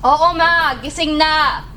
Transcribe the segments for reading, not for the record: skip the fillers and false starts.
Oo ma, gising na!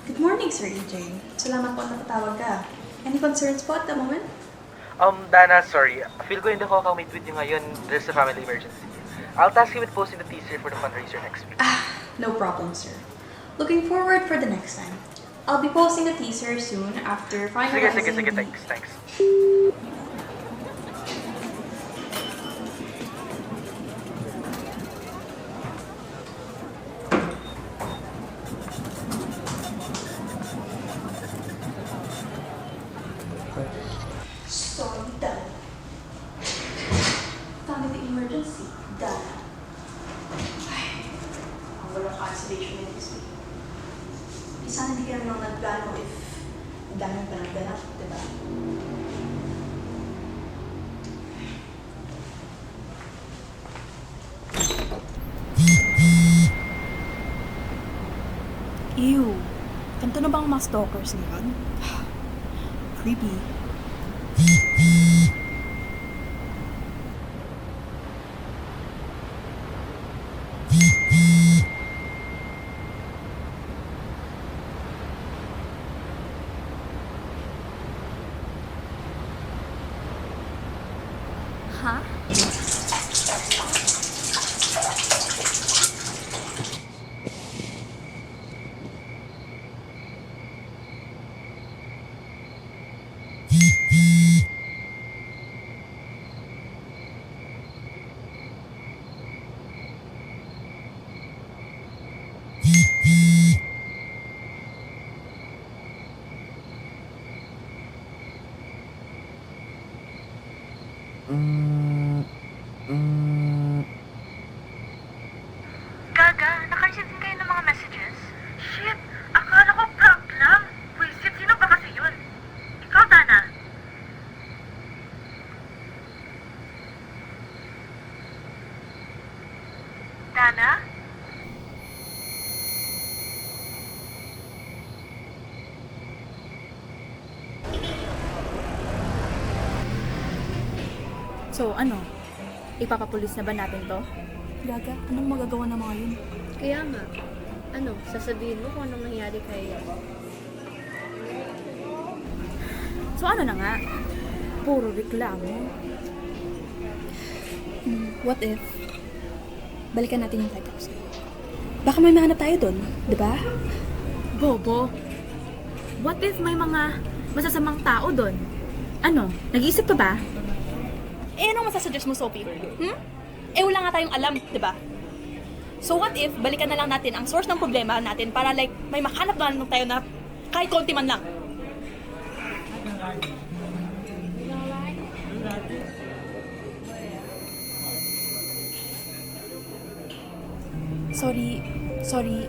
Good morning, Sir EJ. Salamat po napatawag ka. Any concerns po at the moment? Dana, sorry. Feel ko hindi ko meet with you ngayon. There's a family emergency. I'll task you with posting the teaser for the fundraiser next week. No problem, sir. Looking forward for the next time. I'll be posting the teaser soon after finalizing... Sige. Thanks. Storm done. Family emergency done. Ay, ang walang cancellation in this week. Sana hindi ka naman nagplano if ang daming panagdala, diba? Ew. Ganito na bang mga stalkers ngayon? Creepy. Ha? Gaga, naka-receive din kayo ng mga messages? Shit! Akala ko prank lang! Buisit, sino ba kasi yun? Ikaw, Dana? Dana? So, ano? Ipapapulis na ba natin to? Gaga, anong magagawa ng mga yun? Kaya nga, ano, sasabihin mo kung anong nangyari kay... So, ano na nga? Puro reklamo. What if balikan natin yung lighthouse? Baka may mahanap tayo doon, di ba? Bobo. What if may mga masasamang tao doon? Ano? Nag-iisip ka ba? Eh, anong masasuggest mo, Sophie? Eh, wala nga tayong alam, di ba? So what if balikan na lang natin ang source ng problema natin para like may makahanap na lang tayo na kahit konti man lang. Sorry.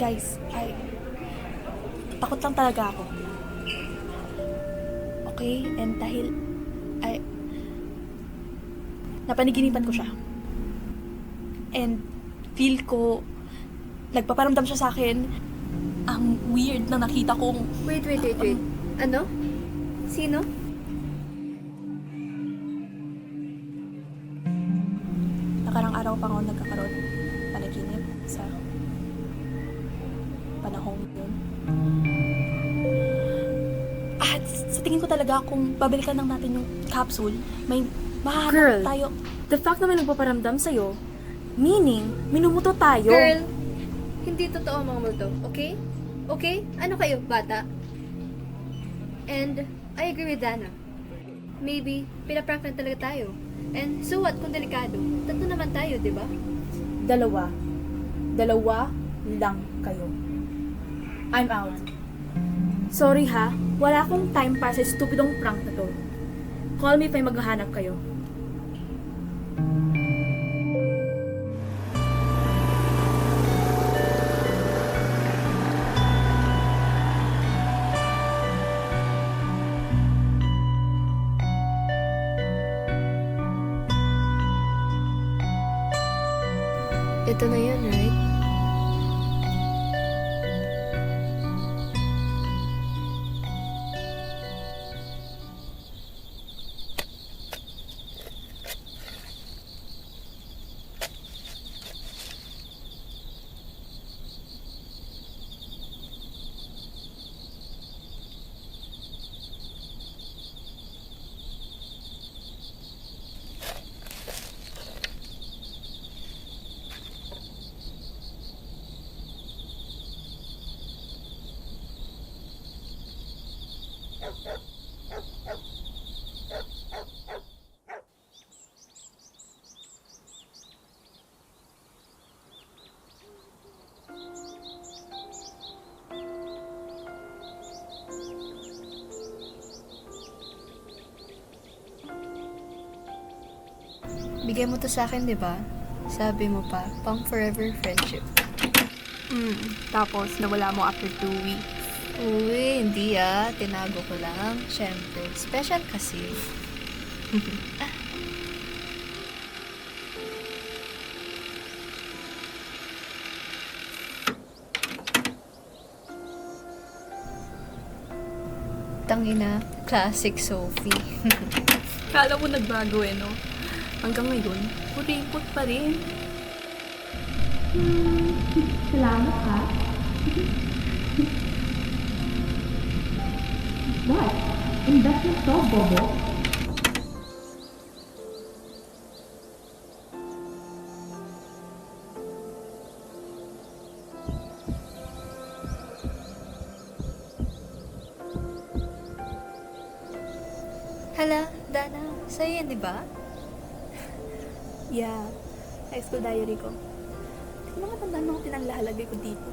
Guys, takot lang talaga ako. Okay? And dahil, napaniginipan ko siya. And, feel ko, nagpaparamdam siya sa akin, ang weird na nakita kong... Wait. Ano? Sino? Nakarang araw pa ako nagkakaroon panaginip sa panahong yun. At sa tingin ko talaga kung babalikan lang natin yung capsule, may mahahanap Girl. tayo. The fact na may nagpaparamdam sa'yo, meaning, minumuto tayo. Girl, hindi totoo ang mga multo, okay? Okay? Ano kayo, bata? And I agree with Dana. Maybe, pinaprank lang talaga tayo. And so what kung delikado? Tatlo naman tayo, di ba? Dalawa lang kayo. I'm out. Sorry ha, wala akong time para sa stupidong prank na to. Call me if may maghahanap kayo. Ito na yun, right? Bigay mo to sa akin, di ba? Sabi mo pa, pang forever friendship. Tapos nawala mo after 2 weeks. Uy, hindi ah. Tinago ko lang. Siyempre, special kasi. Tangina, classic Sophie. Kala mo nagbago eh, no? Hanggang ngayon, kuripot pa rin. Salamat ha. What? Investment to, Bobo? Hala, Dana, sa'yo yan, di ba? Yeah. High school diary ko. Hindi ko mga tandaan mga pinanglalagay ko dito.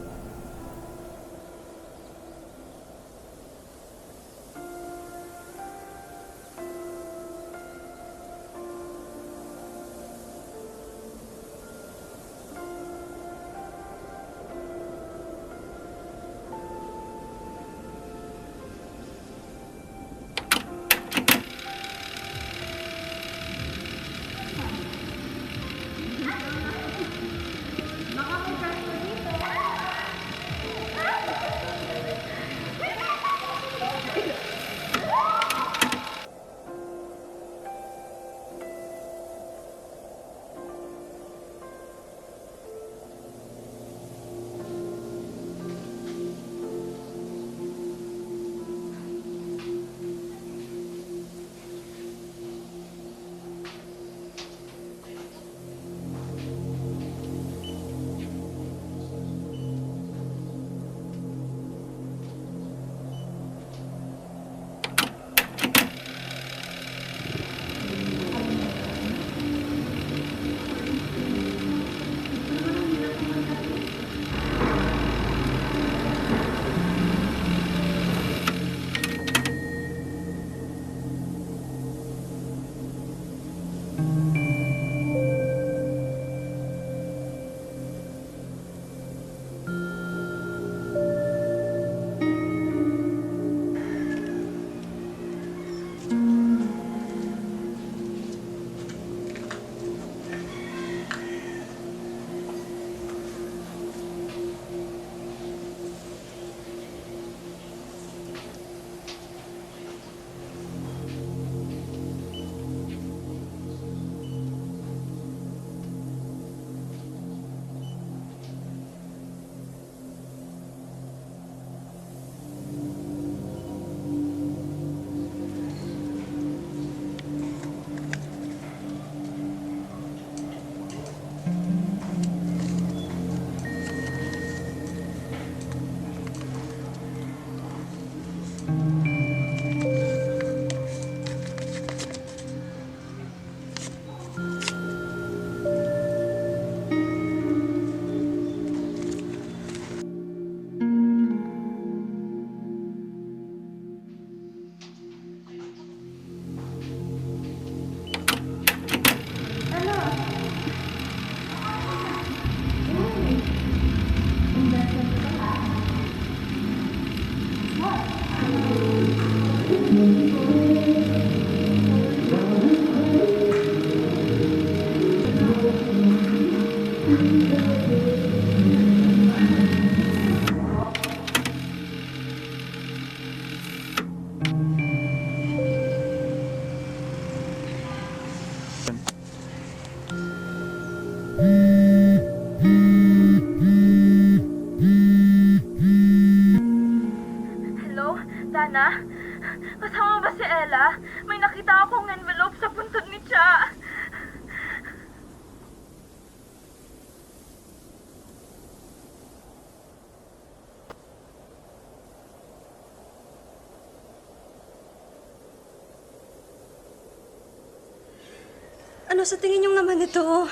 Ano sa tingin niyong naman ito?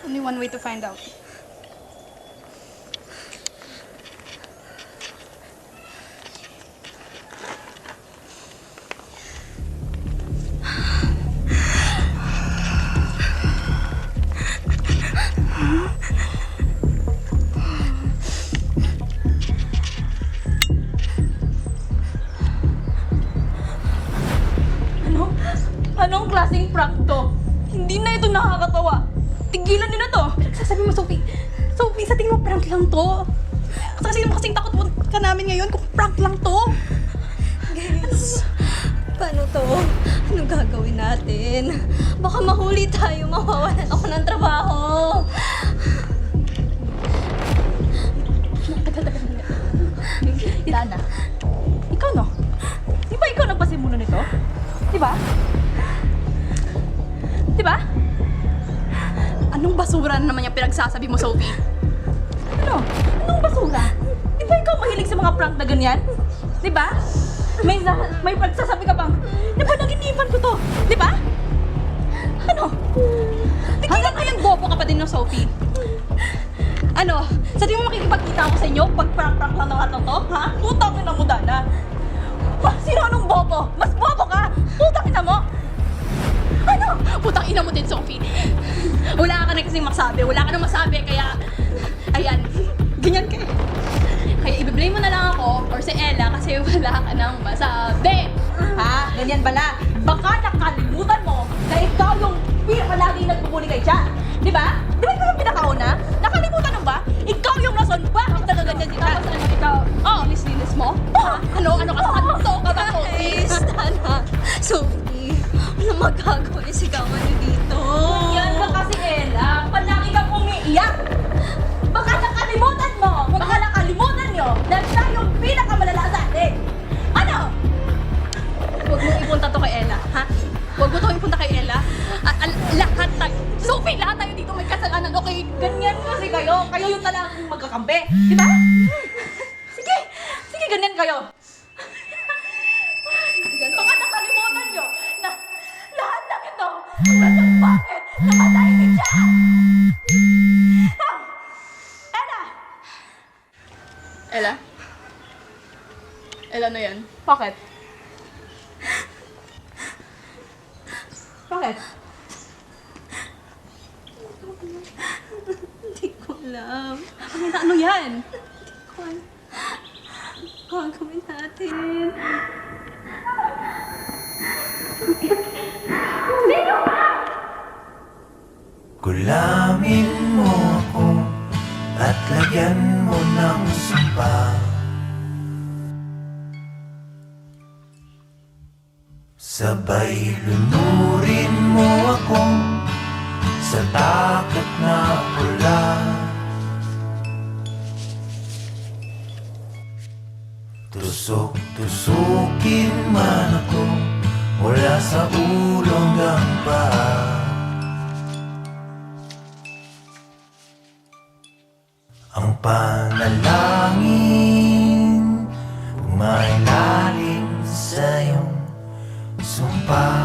Only one way to find out. Ano? Anong klaseng prank to? Hindi na ito nakakatawa. Tigilan niyo na to. Sasabi mo, Sophie. Sophie, sa tingin mo prank lang to. Kasi mo kasing takot ka namin ngayon kung prank lang to. Guys, paano to? Anong gagawin natin? Baka mahuli tayo, mawawalan ako ng trabaho. Dana, ikaw no? Di ba ikaw nagpasimuno nito? Di ba? Di ba? Anong basura na naman yung pinagsasabi mo, Sophie? Ano? Anong basura? Di ba ikaw mahilig sa mga prank na ganyan? Di ba? May pagsasabi ka bang, napanaginipan ko to. Di ba? Ano? Hanggang kayang bobo ka pa din ng Sophie. Ano? Sa tingin mo makikipagkita ako sa inyo pag prank-prank lang ng atong to? Ha? Putang ina mo, Dana. Sino anong bobo? Mas bobo ka! Putang ina mo! Ano? Putang ina mo din, Sophie. Wala ka na kasing masabi. Wala ka na masabi, kaya... Ayan. Ganyan ka eh. Kaya i-blame mo na lang ako or si Ella kasi wala ka nang masabi. Ha? Ganyan bala. Baka nakalimutan mo na ikaw yung palaging nagbubuli kay Cha. Di ba? Di ba ikaw yung pinakauna? Nakalimutan mo ba? Ikaw yung rason bakit nagaganyan si Cha. Tapos ano ikaw? Oh, linis mo? Ha? Ano ka sa kanto ka ba, Sophie? Guys, Dana, Sophie, wala magagawa yung sigawan niyo dito. Yan ka kasi, Ella. Palagi kang umiiyak. Baka nakalimutan mo. Baka nakalimutan nyo na siya yung pinakamalala sa atin. Ano? Huwag mo ipunta to kay Ella, ha? Huwag mo to ipunta kay Ella. Lahat tayo. Sophie, lahat tayo dito may kasalanan, okay? Ganyan kasi kayo. Kayo yung talagang magkakampi. Di ba? Sige. Sige, ganyan kayo. Baka nakalimutan nyo na lahat ng ito rason bakit namatay si Cha. Ella! Ella? Ella, ano yan? Bakit? Bakit? Hindi ko alam. Ano yan? Gagawin natin. Gulamin mo ako at lagyan mo ng sumpa. Sabay lunurin mo ako sa takot na pula. Tusok-tusukin man ako mula sa ulo hanggang paa. Ang panalangin umailalim sa iyong sumpa.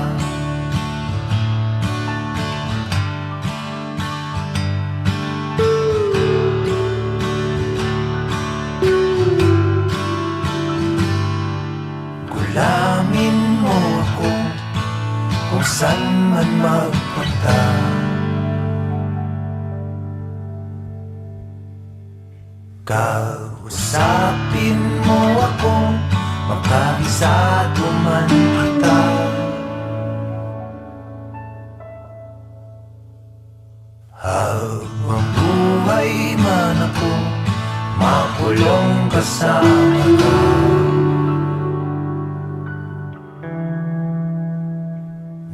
Gulamin mo ako kung saan man magpunta. Kausapin mo ako, makabisado man kita. Habang buhay man ako, makulong kasama ka.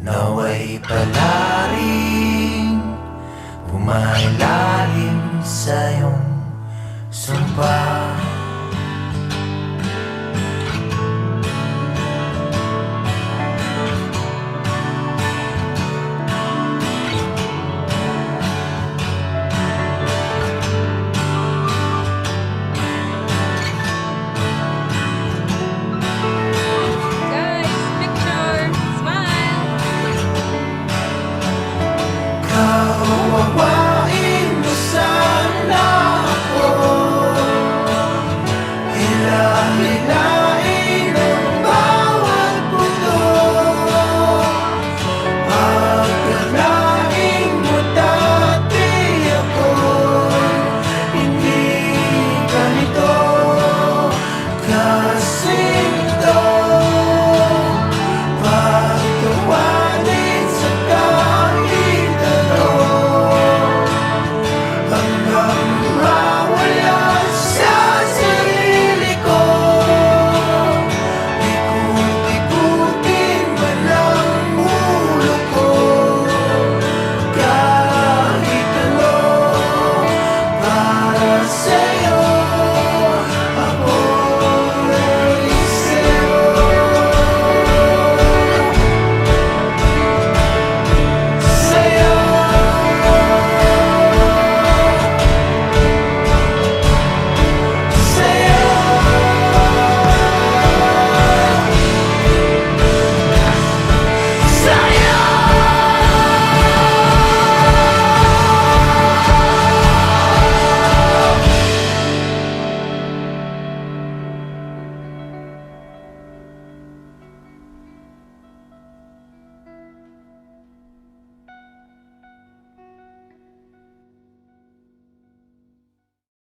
Naway palaring umailalim sa iyong sumpa.